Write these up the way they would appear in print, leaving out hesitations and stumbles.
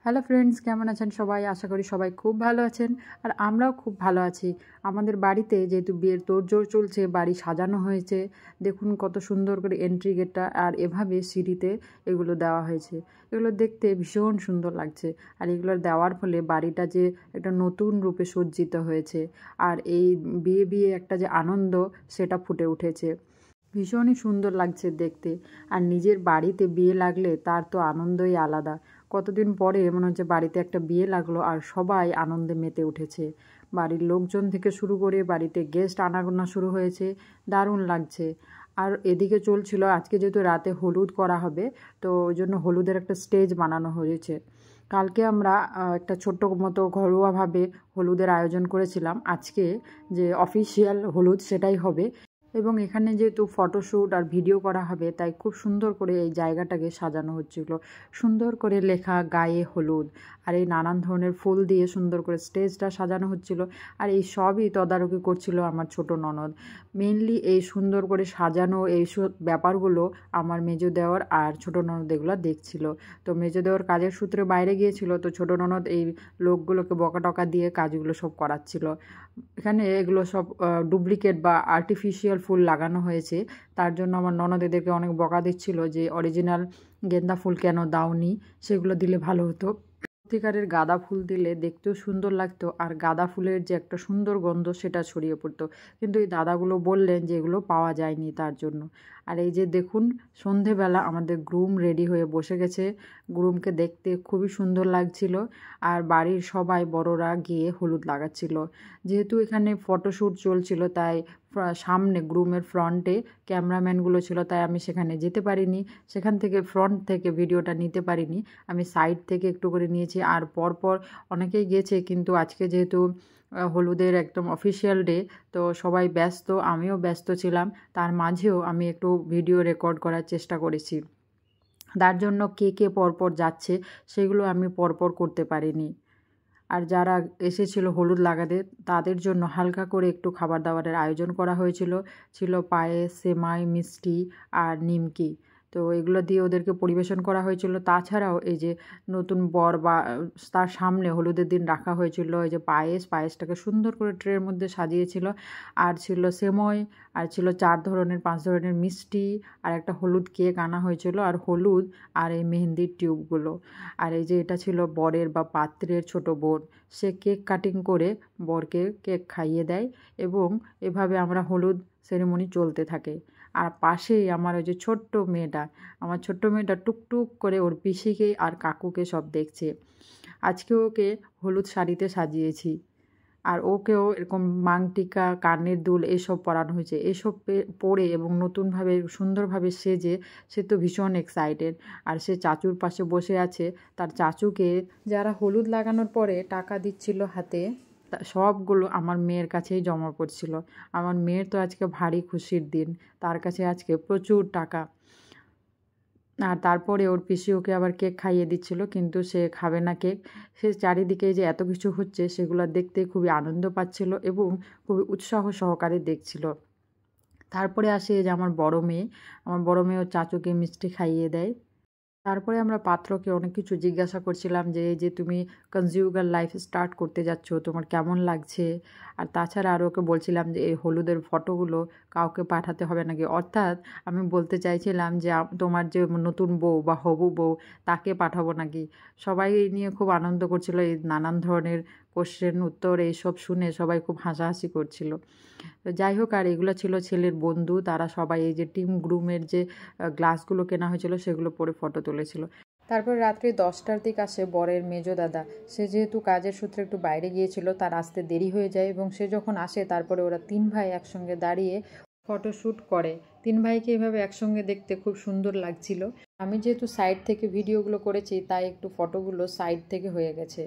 Hello friends, কেমন আছেন সবাই? আশা করি সবাই খুব ভালো আছেন আর আমরাও খুব ভালো আছি। আমাদের বাড়িতে যেহেতু বিয়ের তোড়জোড় চলছে, বাড়ি সাজানো হয়েছে। দেখুন কত সুন্দর করে এন্ট্রি গেটটা আর এভাবে সিঁড়িতে এগুলো দেওয়া হয়েছে। এগুলো দেখতে ভীষণ সুন্দর লাগছে আর এগুলো দেওয়ার ফলে বাড়িটা যে একটা নতুন রূপে সজ্জিত হয়েছে আর এই বিয়ে বিয়ে একটা যে আনন্দ সেটা ফুটে উঠেছে। ভীষণই সুন্দর লাগছে দেখতে। আর নিজের বাড়িতে বিয়ে লাগলে তার তো আনন্দই আলাদা। কতদিন পরে মনে হচ্ছে বাড়িতে একটা বিয়ে লাগলো আর সবাই আনন্দে মেতে উঠেছে। বাড়ির লোকজন থেকে শুরু করে বাড়িতে গেস্ট আনাগোনা শুরু হয়েছে, দারুণ লাগছে। আর এদিকে চলছিল আজকে যেহেতু রাতে হলুদ করা হবে, তো ওই জন্য হলুদের একটা স্টেজ বানানো হয়েছে। কালকে আমরা একটা ছোট্ট মতো ঘরোয়াভাবে হলুদের আয়োজন করেছিলাম। আজকে যে অফিসিয়াল হলুদ সেটাই হবে এবং এখানে যেহেতু ফটোশ্যুট আর ভিডিও করা হবে তাই খুব সুন্দর করে এই জায়গাটাকে সাজানো হচ্ছিল। সুন্দর করে লেখা গায়ে হলুদ আর এই নানান ধরনের ফুল দিয়ে সুন্দর করে স্টেজটা সাজানো হচ্ছিল। আর এই সবই তদারকি করছিল আমার ছোট ননদ। মেনলি এই সুন্দর করে সাজানো এইসব ব্যাপারগুলো আমার মেজো দেওর আর ছোট ননদ এগুলো দেখছিল। তো মেজো দেওর কাজের সূত্রে বাইরে গিয়েছিল, তো ছোট ননদ এই লোকগুলোকে বকাটকা দিয়ে কাজগুলো সব করাচ্ছিল। এখানে এগুলো সব ডুপ্লিকেট বা আর্টিফিশিয়াল ফুল লাগানো হয়েছে, তার জন্য আমার ননদ এদেরকে অনেক বকা দিচ্ছিল যে অরিজিনাল গেন্দা ফুল কেন দাওনি, সেগুলো দিলে ভালো হতো। সত্যিকারের গাঁদা ফুল দিলে দেখতেও সুন্দর লাগতো আর গাঁদা ফুলের যে একটা সুন্দর গন্ধ সেটা ছড়িয়ে পড়তো, কিন্তু এই দাদাগুলো বললেন যে এগুলো পাওয়া যায়নি তার জন্য। আর এই যে দেখুন, সন্ধেবেলা আমাদের গ্রুম রেডি হয়ে বসে গেছে। গ্রুমকে দেখতে খুবই সুন্দর লাগছিল আর বাড়ির সবাই বড়রা গিয়ে হলুদ লাগাচ্ছিল। যেহেতু এখানে ফটোশ্যুট চলছিল তাই সামনে গ্রুমের ফ্রন্টে ক্যামেরাম্যানগুলো ছিল, তাই আমি সেখানে যেতে পারিনি। সেখান থেকে ফ্রন্ট থেকে ভিডিওটা নিতে পারিনি, আমি সাইড থেকে একটু করে নিয়েছি। আর পরপর অনেকেই গিয়েছে, কিন্তু আজকে যেহেতু হলুদের একদম অফিসিয়াল ডে, তো সবাই ব্যস্ত, আমিও ব্যস্ত ছিলাম। তার মাঝেও আমি একটু ভিডিও রেকর্ড করার চেষ্টা করেছি। তার জন্য কে কে পরপর যাচ্ছে সেগুলো আমি পরপর করতে পারিনি। আর যারা এসেছিল হলুদ লাগাতে তাদের জন্য হালকা করে একটু খাবার দাবারের আয়োজন করা হয়েছিল। ছিল পায়েস, সেমাই, মিষ্টি আর নিমকি। তো এগুলো দিয়ে ওদেরকে পরিবেশন করা হয়েছিল। তাছাড়াও এই যে নতুন বর বা তার সামনে হলুদের দিন রাখা হয়েছিল এই যে পায়েসটাকে সুন্দর করে ট্রের মধ্যে সাজিয়েছিল। আর ছিল সেমই, আর ছিল 4 ধরনের 5 ধরনের মিষ্টি, আর একটা হলুদ কেক আনা হয়েছিল, আর হলুদ আর এই মেহেন্দির টিউবগুলো। আর এই যে এটা ছিল বরের বা পাত্রের ছোট বোন, সে কেক কাটিং করে বরকে কেক খাইয়ে দেয় এবং এভাবে আমরা হলুদ সেরেমনি চলতে থাকে। আর পাশেই আমার ওই যে আমার ছোট্ট মেয়েটা টুকটুক করে ওর পিসিকে আর কাকুকে সব দেখছে। আজকে ওকে হলুদ শাড়িতে সাজিয়েছি আর ওকেও এরকম মাংটিকা, কানের দুল এসব পরানো হয়েছে। এসব পরে এবং নতুনভাবে সুন্দরভাবে সেজে সে তো ভীষণ এক্সাইটেড। আর সে চাচুর পাশে বসে আছে, তার চাচুকে যারা হলুদ লাগানোর পরে টাকা দিচ্ছিল হাতে, সবগুলো আমার মেয়ের কাছেই জমা পড়ছিল। আমার মেয়ের তো আজকে ভারী খুশির দিন, তার কাছে আজকে প্রচুর টাকা। আর তারপরে ওর পিসি ওকে আবার কেক খাইয়ে দিচ্ছিল, কিন্তু সে খাবে না কেক। সে চারিদিকে যে এত কিছু হচ্ছে সেগুলো দেখতে খুবই আনন্দ পাচ্ছিল এবং খুবই উৎসাহ সহকারে দেখছিল। তারপরে আসে যে আমার বড় মেয়ে ওর চাচুকে মিষ্টি খাইয়ে দেয়। তারপরে আমরা পাত্রকে অনেক কিছু জিজ্ঞাসা করছিলাম যে এই যে তুমি কনজিউগাল লাইফ স্টার্ট করতে যাচ্ছ, তোমার কেমন লাগছে। আর তাছাড়া আরও ওকে বলছিলাম যে এই হলুদের ফটোগুলো কাউকে পাঠাতে হবে নাকি, অর্থাৎ আমি বলতে চাইছিলাম যে তোমার যে নতুন বউ বা হবু বউ তাকে পাঠাবো নাকি। সবাই এই নিয়ে খুব আনন্দ করছিল, এই নানান ধরনের কোশ্চেন উত্তর এইসব শুনে সবাই খুব হাসাহাসি করছিল। তো যাই হোক, আর এগুলো ছিল ছেলের বন্ধু, তারা সবাই এই যে টিম গ্রুমের যে গ্লাসগুলো কেনা হয়েছিল সেগুলো পরে ফটো তুলেছিল। তারপর রাত্রি 10টার দিক আসে বরের মেজো দাদা। সে যেহেতু কাজের সূত্রে একটু বাইরে গিয়েছিল, তার আসতে দেরি হয়ে যায় এবং সে যখন আসে তারপরে ওরা 3 ভাই একসঙ্গে দাঁড়িয়ে ফটোশ্যুট করে। 3 ভাইকে এভাবে একসঙ্গে দেখতে খুব সুন্দর লাগছিল। আমি যেহেতু সাইড থেকে ভিডিওগুলো করেছি তাই একটু ফটোগুলো সাইড থেকে হয়ে গেছে।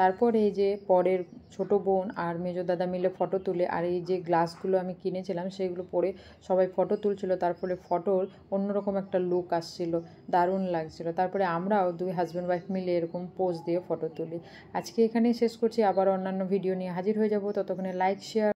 তারপর এই যে পরের ছোট বোন আর মেজো দাদা মিলে ফটো তুলে, আর এই যে গ্লাসগুলো আমি কিনেছিলাম সেগুলো পরে সবাই ফটো তুলছিল, তার ফলে ফটোর অন্যরকম একটা লুক আসছিল, দারুণ লাগছিল। তারপরে আমরাও 2 হাজব্যান্ড ওয়াইফ মিলে এরকম পোজ দিয়ে ফটো তুলি। আজকে এখানেই শেষ করছি, আবার অন্যান্য ভিডিও নিয়ে হাজির হয়ে যাব। ততক্ষণে লাইক, শেয়ার